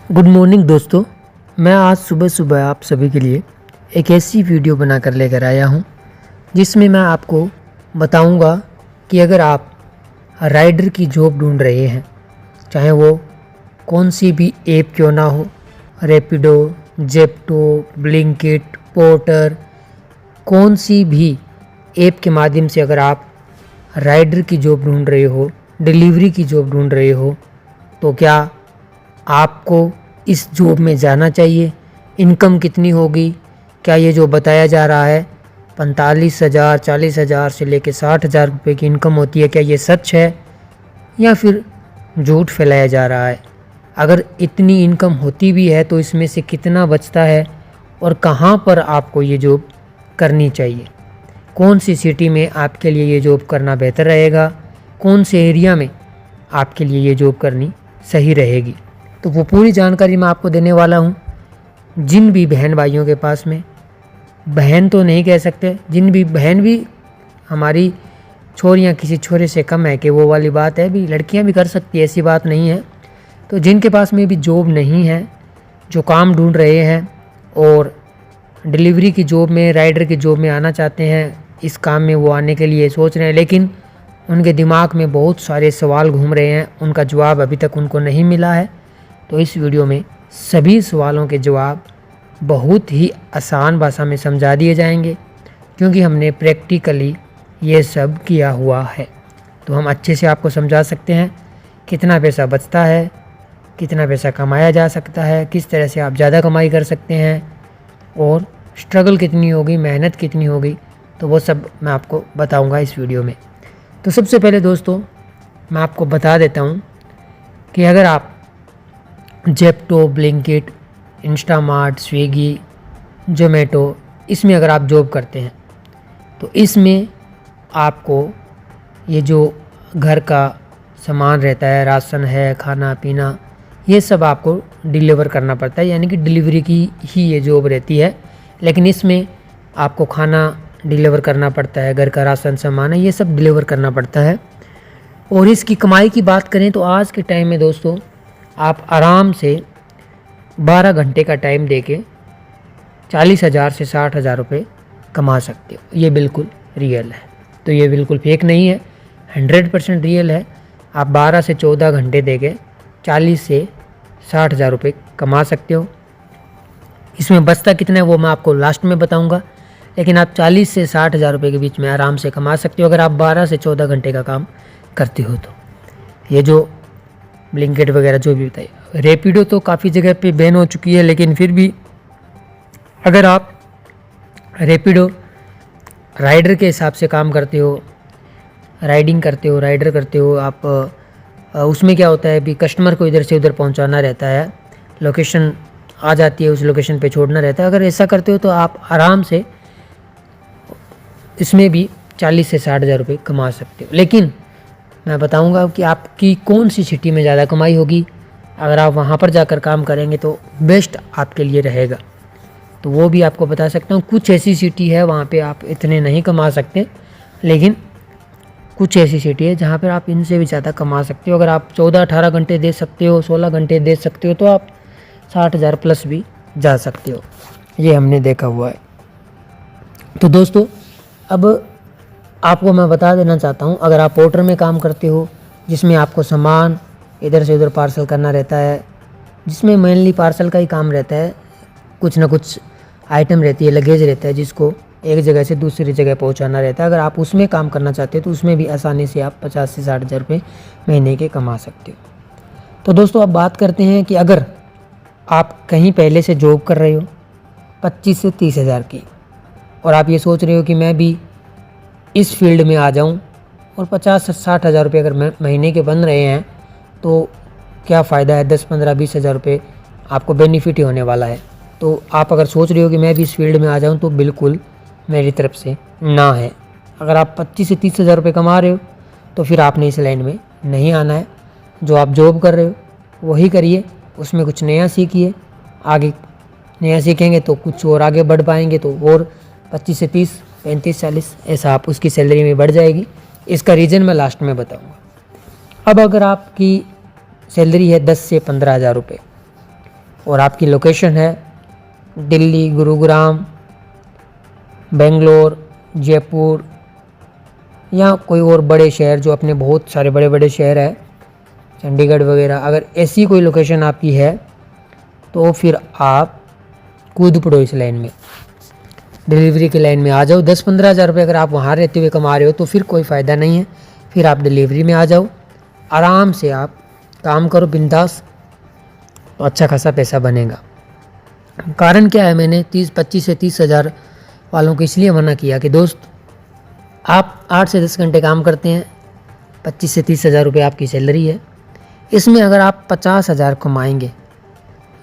Good morning दोस्तों। मैं आज सुबह सुबह आप सभी के लिए एक ऐसी वीडियो बनाकर लेकर आया हूं जिसमें मैं आपको बताऊंगा कि अगर आप राइडर की जॉब ढूंढ रहे हैं, चाहे वो कौन सी भी ऐप क्यों ना हो, रैपिडो, जेप्टो, ब्लिंकिट, पोर्टर, कौन सी भी ऐप के माध्यम से अगर आप राइडर की जॉब ढूंढ रहे हो, डिलीवरी की जॉब ढूंढ रहे हो, तो क्या आपको इस जॉब में जाना चाहिए। इनकम कितनी होगी, क्या ये जो बताया जा रहा है 45,000 40,000 से लेकर 60,000 रुपये की इनकम होती है, क्या ये सच है या फिर झूठ फैलाया जा रहा है। अगर इतनी इनकम होती भी है तो इसमें से कितना बचता है और कहाँ पर आपको ये जॉब करनी चाहिए, कौन सी सिटी में आपके लिए ये जॉब करना बेहतर रहेगा, कौन से एरिया में आपके लिए ये जॉब करनी सही रहेगी, तो वो पूरी जानकारी मैं आपको देने वाला हूँ। जिन भी बहन भाइयों के पास में, बहन तो नहीं कह सकते, जिन भी बहन भी हमारी छोरियाँ किसी छोरे से कम है कि वो वाली बात है, भी लड़कियाँ भी कर सकती है, ऐसी बात नहीं है। तो जिनके पास में भी जॉब नहीं है, जो काम ढूंढ रहे हैं और डिलीवरी की जॉब में, राइडर की जॉब में आना चाहते हैं, इस काम में वो आने के लिए सोच रहे हैं, लेकिन उनके दिमाग में बहुत सारे सवाल घूम रहे हैं, उनका जवाब अभी तक उनको नहीं मिला है। तो इस वीडियो में सभी सवालों के जवाब बहुत ही आसान भाषा में समझा दिए जाएंगे, क्योंकि हमने प्रैक्टिकली ये सब किया हुआ है। तो हम अच्छे से आपको समझा सकते हैं कितना पैसा बचता है, कितना पैसा कमाया जा सकता है, किस तरह से आप ज़्यादा कमाई कर सकते हैं और स्ट्रगल कितनी होगी, मेहनत कितनी होगी, तो वो सब मैं आपको बताऊंगा इस वीडियो में। तो सबसे पहले दोस्तों मैं आपको बता देता हूं कि अगर आप Zepto, Blinkit, Instamart, Swiggy, Zomato, इसमें अगर आप जॉब करते हैं तो इसमें आपको ये जो घर का सामान रहता है, राशन है, खाना पीना, ये सब आपको डिलीवर करना पड़ता है, यानी कि डिलीवरी की ही ये जॉब रहती है। लेकिन इसमें आपको खाना डिलीवर करना पड़ता है, घर का राशन सामान है, ये सब डिलीवर करना पड़ता है। और इसकी कमाई की बात करें तो आज के टाइम में दोस्तों आप आराम से 12 घंटे का टाइम देके 40,000 से 60,000 रुपये कमा सकते हो। ये बिल्कुल रियल है, तो ये बिल्कुल फेक नहीं है, 100% रियल है। आप 12 से 14 घंटे देके 40 से 60,000 रुपये कमा सकते हो। इसमें बचता कितना है वो मैं आपको लास्ट में बताऊंगा, लेकिन आप 40 से 60,000 रुपये के बीच में आराम से कमा सकते हो अगर आप 12 से 14 घंटे का काम करते हो। तो ये जो ब्लिंकिट वगैरह जो भी बताइए, रैपिडो तो काफ़ी जगह पे बैन हो चुकी है, लेकिन फिर भी अगर आप रैपिडो राइडर के हिसाब से काम करते हो, राइडिंग करते हो, राइडर करते हो आप, उसमें क्या होता है, भी कस्टमर को इधर से उधर पहुंचाना रहता है, लोकेशन आ जाती है, उस लोकेशन पे छोड़ना रहता है। अगर ऐसा करते हो तो आप आराम से इसमें भी 40 से 60,000 रुपये कमा सकते हो। लेकिन मैं बताऊंगा कि आपकी कौन सी सिटी में ज़्यादा कमाई होगी, अगर आप वहाँ पर जाकर काम करेंगे तो बेस्ट आपके लिए रहेगा। तो वो भी आपको बता सकता हूँ। कुछ ऐसी सिटी है वहाँ पे आप इतने नहीं कमा सकते, लेकिन कुछ ऐसी सिटी है जहाँ पर आप इनसे भी ज़्यादा कमा सकते हो। अगर आप 14-18 घंटे दे सकते हो, 16 घंटे दे सकते हो, तो आप 60,000 प्लस भी जा सकते हो, ये हमने देखा हुआ है। तो दोस्तों अब आपको मैं बता देना चाहता हूँ, अगर आप पोर्टर में काम करते हो, जिसमें आपको सामान इधर से उधर पार्सल करना रहता है, जिसमें मेनली पार्सल का ही काम रहता है, कुछ ना कुछ आइटम रहती है, लगेज रहता है, जिसको एक जगह से दूसरी जगह पहुँचाना रहता है। अगर आप उसमें काम करना चाहते हो तो उसमें भी आसानी से आप 50 से 60,000 रुपये महीने के कमा सकते हो। तो दोस्तों अब बात करते हैं कि अगर आप कहीं पहले से जॉब कर रहे हो 25 से 30,000 की, और आप ये सोच रहे हो कि मैं भी इस फील्ड में आ जाऊं, और 50 से 60,000 रुपये अगर महीने के बन रहे हैं तो क्या फ़ायदा है, 10, 15, 20,000 रुपये आपको बेनिफिट ही होने वाला है। तो आप अगर सोच रहे हो कि मैं भी इस फील्ड में आ जाऊं, तो बिल्कुल मेरी तरफ से ना है। अगर आप 25 से 30,000 रुपये कमा रहे हो तो फिर आपने इस लाइन में नहीं आना है। जो आप जॉब कर रहे हो वही करिए, उसमें कुछ नया सीखिए, आगे नया सीखेंगे तो कुछ और आगे बढ़ पाएंगे, तो और 25 से 30, 35, 40 ऐसा आप उसकी सैलरी में बढ़ जाएगी। इसका रीज़न मैं लास्ट में बताऊंगा। अब अगर आपकी सैलरी है 10 से 15,000 रुपये, और आपकी लोकेशन है दिल्ली, गुरुग्राम, बेंगलोर, जयपुर या कोई और बड़े शहर, जो अपने बहुत सारे बड़े बड़े शहर है, चंडीगढ़ वगैरह, अगर ऐसी कोई लोकेशन आपकी है तो फिर आप कूद पड़ो इस लाइन में, डिलीवरी की लाइन में आ जाओ। 10-15 हज़ार रुपये अगर आप वहाँ रहते हुए कमा रहे हो तो फिर कोई फ़ायदा नहीं है, फिर आप डिलीवरी में आ जाओ, आराम से आप काम करो बिंदास, तो अच्छा खासा पैसा बनेगा। कारण क्या है, मैंने 25 से 30 हज़ार वालों को इसलिए मना किया कि दोस्त, आप 8 से 10 घंटे काम करते हैं, 25 से 30 हज़ार रुपये आपकी सैलरी है, इसमें अगर आप 50 हज़ार कमाएंगे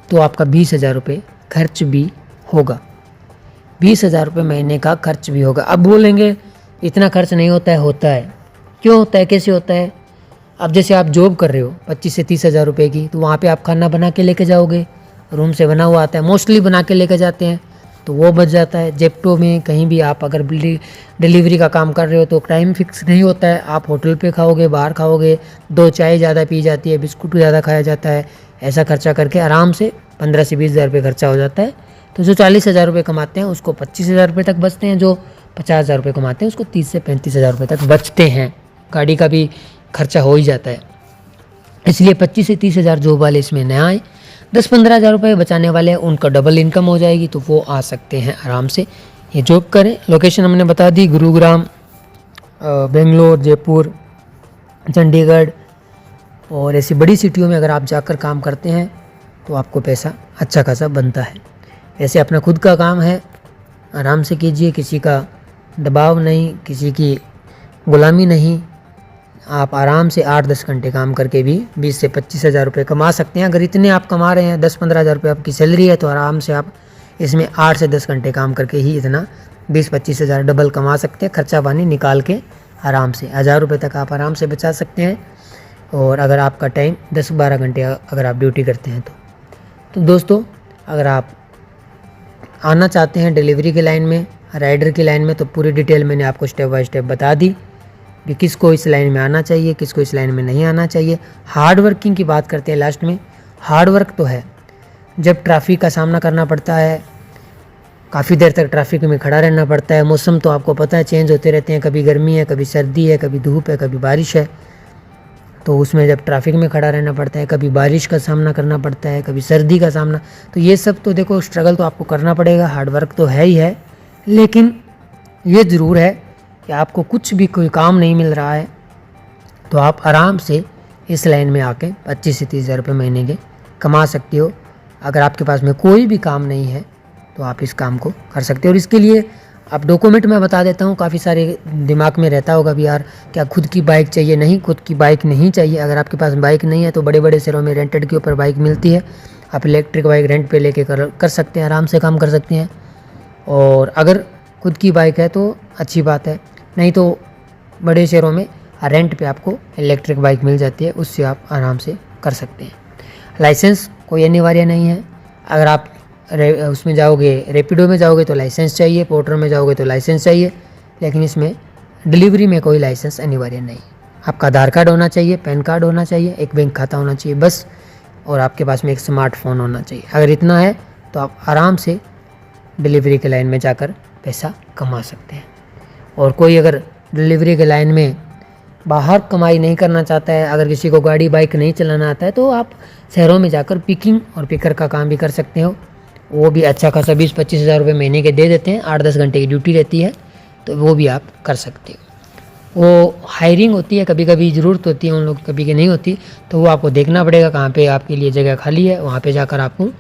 तो आपका 20 हज़ार रुपये खर्च भी होगा, 20 हज़ार रुपये महीने का खर्च भी होगा। अब बोलेंगे इतना खर्च नहीं होता है, होता है। क्यों होता है, कैसे होता है? अब जैसे आप जॉब कर रहे हो 25 से 30 हज़ार रुपये की, तो वहाँ पे आप खाना बना के लेके जाओगे, रूम से बना हुआ आता है, मोस्टली बना के लेके जाते हैं, तो वो बच जाता है। जेप्टो में कहीं भी आप अगर डिलीवरी का काम कर रहे हो तो टाइम फिक्स नहीं होता है, आप होटल पे खाओगे, बाहर खाओगे, 2 चाय ज़्यादा पी जाती है, बिस्कुट ज़्यादा खाया जाता है, ऐसा खर्चा करके आराम से 15 से 20 हज़ार रुपये खर्चा हो जाता है। तो जो 40 हज़ार रुपये कमाते हैं उसको 25 हज़ार रुपये तक बचते हैं, जो 50 हज़ार रुपये कमाते हैं उसको 30 से 35 हज़ार रुपये तक बचते हैं। गाड़ी का भी खर्चा हो ही जाता है, इसलिए 25 से 30 हज़ार जॉब वाले इसमें न आए। 10-15 हज़ार रुपये बचाने वाले हैं, उनका डबल इनकम हो जाएगी, तो वो आ सकते हैं आराम से, ये जॉब करें। लोकेशन हमने बता दी, गुरुग्राम, बेंगलोर, जयपुर, चंडीगढ़ और ऐसी बड़ी सिटियों में अगर आप जाकर काम करते हैं तो आपको पैसा अच्छा खासा बनता है। ऐसे अपना खुद का काम है, आराम से कीजिए, किसी का दबाव नहीं, किसी की गुलामी नहीं, आप आराम से 8-10 घंटे काम करके भी 20 से 25 हज़ार रुपये कमा सकते हैं। अगर इतने आप कमा रहे हैं, 10-15 हज़ार रुपये आपकी सैलरी है, तो आराम से आप इसमें 8 से 10 घंटे काम करके ही इतना 20-25 हज़ार डबल कमा सकते हैं, खर्चा पानी निकाल के आराम से 1000 रुपये तक आप आराम से बचा सकते हैं। और अगर आपका टाइम 10-12 घंटे अगर आप ड्यूटी करते हैं तो दोस्तों, अगर आप आना चाहते हैं डिलीवरी की लाइन में, राइडर की लाइन में, तो पूरी डिटेल मैंने आपको स्टेप बाय स्टेप बता दी कि किसको इस लाइन में आना चाहिए, किसको इस लाइन में नहीं आना चाहिए। हार्ड वर्किंग की बात करते हैं लास्ट में। हार्ड वर्क तो है, जब ट्रैफिक का सामना करना पड़ता है, काफ़ी देर तक ट्रैफिक में खड़ा रहना पड़ता है, मौसम तो आपको पता है चेंज होते रहते हैं, कभी गर्मी है, कभी सर्दी है, कभी धूप है, कभी बारिश है, तो उसमें जब ट्रैफिक में खड़ा रहना पड़ता है, कभी बारिश का सामना करना पड़ता है, कभी सर्दी का सामना, तो ये सब तो देखो स्ट्रगल तो आपको करना पड़ेगा, हार्ड वर्क तो है ही है। लेकिन ये ज़रूर है कि आपको कुछ भी कोई काम नहीं मिल रहा है तो आप आराम से इस लाइन में आके 25 से 30 हज़ार रुपये महीने के कमा सकते हो। अगर आपके पास में कोई भी काम नहीं है तो आप इस काम को कर सकते हो। और इसके लिए आप डॉक्यूमेंट मैं बता देता हूँ, काफ़ी सारे दिमाग में रहता होगा भी यार क्या खुद की बाइक चाहिए? नहीं, खुद की बाइक नहीं चाहिए। अगर आपके पास बाइक नहीं है तो बड़े बड़े शहरों में रेंटेड के ऊपर बाइक मिलती है, आप इलेक्ट्रिक बाइक रेंट पे लेके कर सकते हैं, आराम से काम कर सकते हैं। और अगर खुद की बाइक है तो अच्छी बात है, नहीं तो बड़े शहरों में रेंट पे आपको इलेक्ट्रिक बाइक मिल जाती है, उससे आप आराम से कर सकते हैं। लाइसेंस कोई अनिवार्य नहीं है। अगर आप उसमें जाओगे, रैपिडो में जाओगे तो लाइसेंस चाहिए, पोर्टर में जाओगे तो लाइसेंस चाहिए, लेकिन इसमें डिलीवरी में कोई लाइसेंस अनिवार्य नहीं। आपका आधार कार्ड होना चाहिए, पैन कार्ड होना चाहिए, एक बैंक खाता होना चाहिए बस, और आपके पास में एक स्मार्टफोन होना चाहिए। अगर इतना है तो आप आराम से डिलीवरी के लाइन में जाकर पैसा कमा सकते हैं। और कोई अगर डिलीवरी के लाइन में बाहर कमाई नहीं करना चाहता है, अगर किसी को गाड़ी बाइक नहीं चलाना आता है, तो आप शहरों में जाकर पिकिंग और पिकर का काम भी कर सकते हो। वो भी अच्छा खासा 20-25 हज़ार रुपये महीने के दे देते हैं, 8-10 घंटे की ड्यूटी रहती है, तो वो भी आप कर सकते हो। वो हायरिंग होती है, कभी कभी ज़रूरत होती है उन लोग, कभी की नहीं होती, तो वो आपको देखना पड़ेगा कहाँ पे आपके लिए जगह खाली है, वहाँ पे जाकर आपको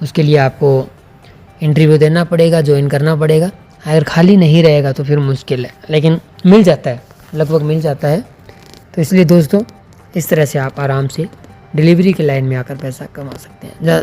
उसके लिए आपको इंटरव्यू देना पड़ेगा, ज्वाइन करना पड़ेगा। अगर खाली नहीं रहेगा तो फिर मुश्किल है, लेकिन मिल जाता है, लगभग मिल जाता है। तो इसलिए दोस्तों, इस तरह से आप आराम से डिलीवरी की लाइन में आकर पैसा कमा सकते हैं।